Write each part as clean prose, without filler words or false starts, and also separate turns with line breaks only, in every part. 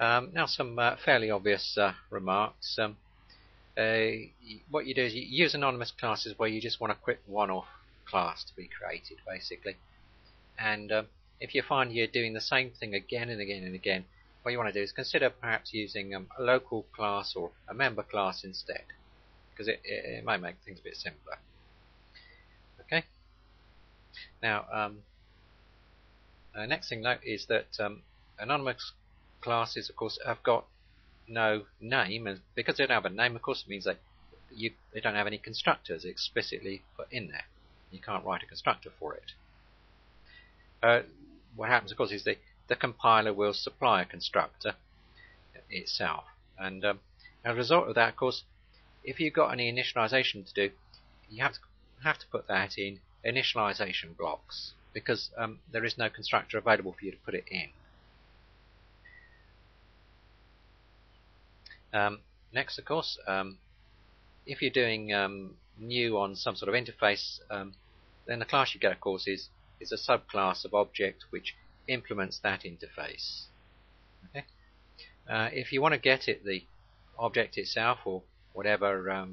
Now some fairly obvious remarks. What you do is you use anonymous classes where you just want a quick one-off class to be created, basically. And if you find you're doing the same thing again and again and again, what you want to do is consider perhaps using a local class or a member class instead, because it might make things a bit simpler. Okay. Now, next thing note is that anonymous classes, of course, have got no name, and because they don't have a name, of course, it means that they don't have any constructors explicitly put in there. You can't write a constructor for it. What happens, of course, is the compiler will supply a constructor itself, and as a result of that, of course, if you've got any initialization to do, you have to put that in initialization blocks, because there is no constructor available for you to put it in. Next, of course, if you're doing new on some sort of interface, then the class you get, of course, is a subclass of object which implements that interface. Okay. If you want to get it the object itself or whatever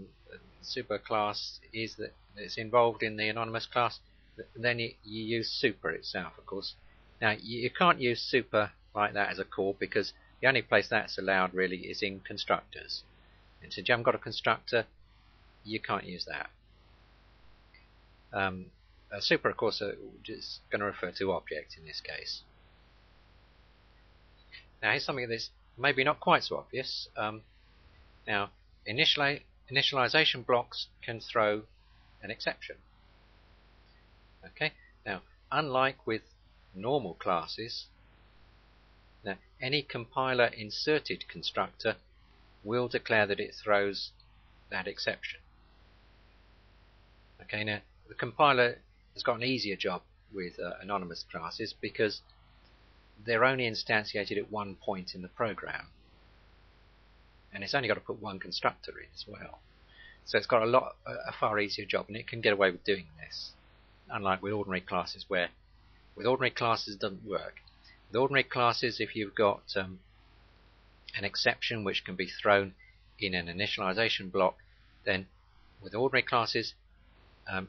superclass is that's involved in the anonymous class, then you use super itself, of course. Now you can't use super like that as a call, because the only place that's allowed really is in constructors. And since you haven't got a constructor, you can't use that. Super, of course, is going to refer to object in this case. Now here's something that's maybe not quite so obvious. Now initialization blocks can throw an exception. Okay. Now, unlike with normal classes, now any compiler inserted constructor will declare that it throws that exception. Okay. Now the compiler has got an easier job with anonymous classes because they're only instantiated at one point in the program, and it's only got to put one constructor in as well. So it's got a far easier job, and it can get away with doing this. Unlike with ordinary classes, where with ordinary classes it doesn't work. With ordinary classes, if you've got an exception which can be thrown in an initialization block, then with ordinary classes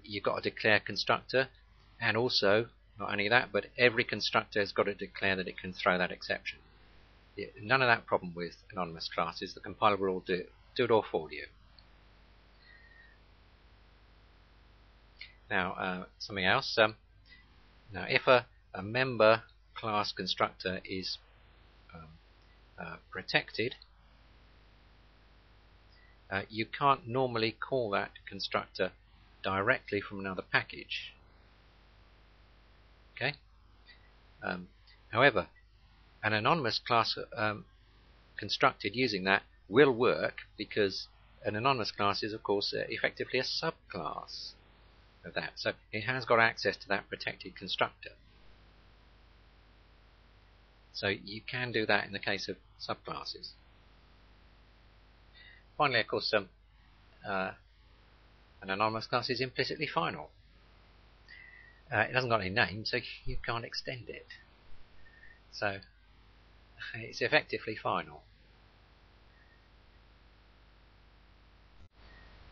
you've got to declare constructor, and also not only that, but every constructor has got to declare that it can throw that exception. None of that problem with anonymous classes. The compiler will do it all for you. Now, something else. Now, if a member class constructor is protected, you can't normally call that constructor directly from another package. Okay. However, an anonymous class constructed using that will work, because an anonymous class is, of course, effectively a subclass of that. So it has got access to that protected constructor. So you can do that in the case of subclasses. Finally, of course, an anonymous class is implicitly final. It hasn't got any name, so you can't extend it. So it's effectively final.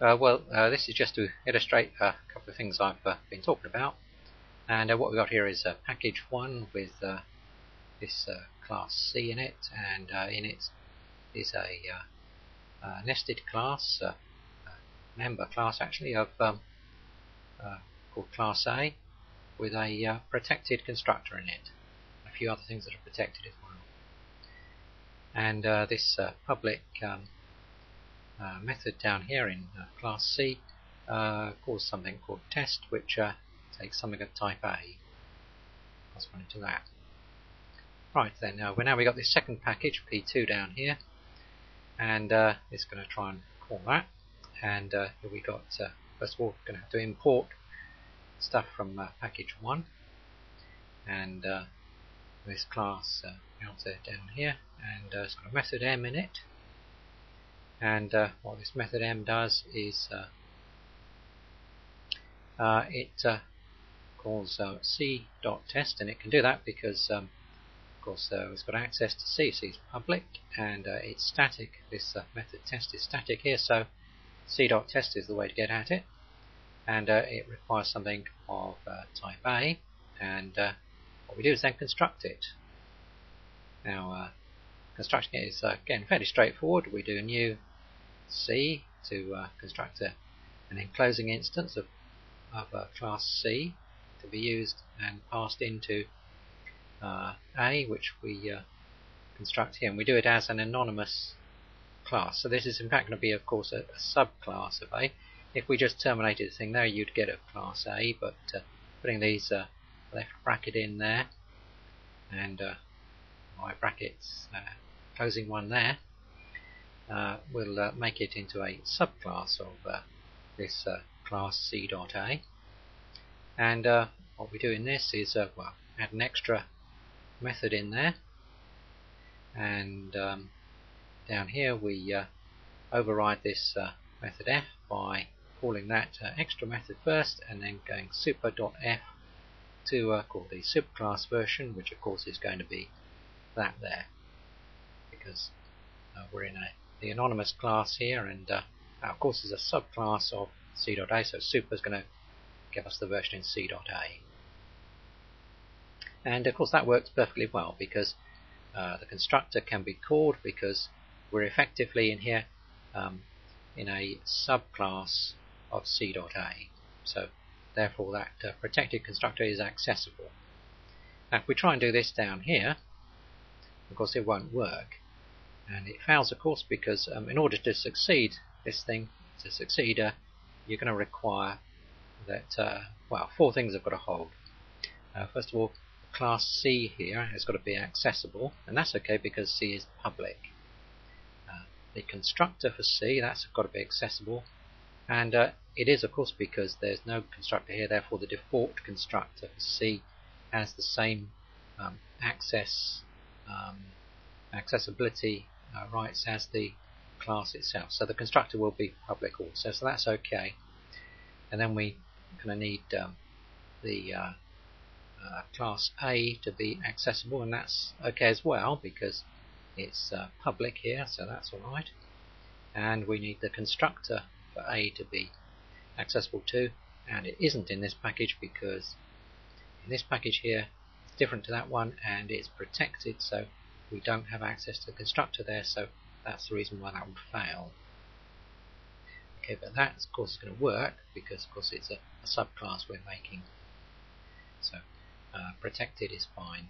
This is just to illustrate a couple of things I've been talking about. And what we've got here is package 1 with this class C in it, and in it is a nested class, a member class actually, of called class A, with a protected constructor in it. A few other things that are protected as well. And this public method down here in class C calls something called test, which takes something of type A. Let's run into that. Right then, now we got this second package P2 down here, and it's going to try and call that. And here we got first of all, we're going to have to import stuff from package 1, and this class out there down here, and it's got a method M in it. And what this method M does is it calls c.test, and it can do that because course, it's got access to C. C is public, and it's static. This method test is static here, so c.test is the way to get at it. And it requires something of type A, and what we do is then construct it. Now, constructing it is again fairly straightforward. We do a new C to construct an enclosing instance of class C to be used and passed into A, which we construct here, and we do it as an anonymous class. So this is in fact going to be, of course, a subclass of A. If we just terminated the thing there, you'd get a class A, but putting these left bracket in there and right brackets closing one there will make it into a subclass of this class C.A. And what we do in this is well, add an extra method in there, and down here we override this method f by calling that extra method first, and then going super.f to call the subclass version, which of course is going to be that there, because we're in the anonymous class here, and of course is a subclass of C.A, so super is going to give us the version in C.A. And of course that works perfectly well, because the constructor can be called because we're effectively in here in a subclass of C.A. So therefore that protected constructor is accessible. Now if we try and do this down here, of course it won't work, and it fails of course because in order to succeed this thing to succeed, you're going to require that well, four things have got to hold. First of all, class C here has got to be accessible, and that's okay because C is public. The constructor for C, that's got to be accessible, and it is of course because there's no constructor here, therefore the default constructor for C has the same accessibility rights as the class itself, so the constructor will be public also, so that's okay. And then we're going to need the class A to be accessible, and that's okay as well because it's public here, so that's alright. And we need the constructor for A to be accessible too, and it isn't in this package because in this package here it's different to that one and it's protected, so we don't have access to the constructor there, so that's the reason why that would fail. Okay, but that of course is going to work because of course it's a subclass we're making, so protected is fine.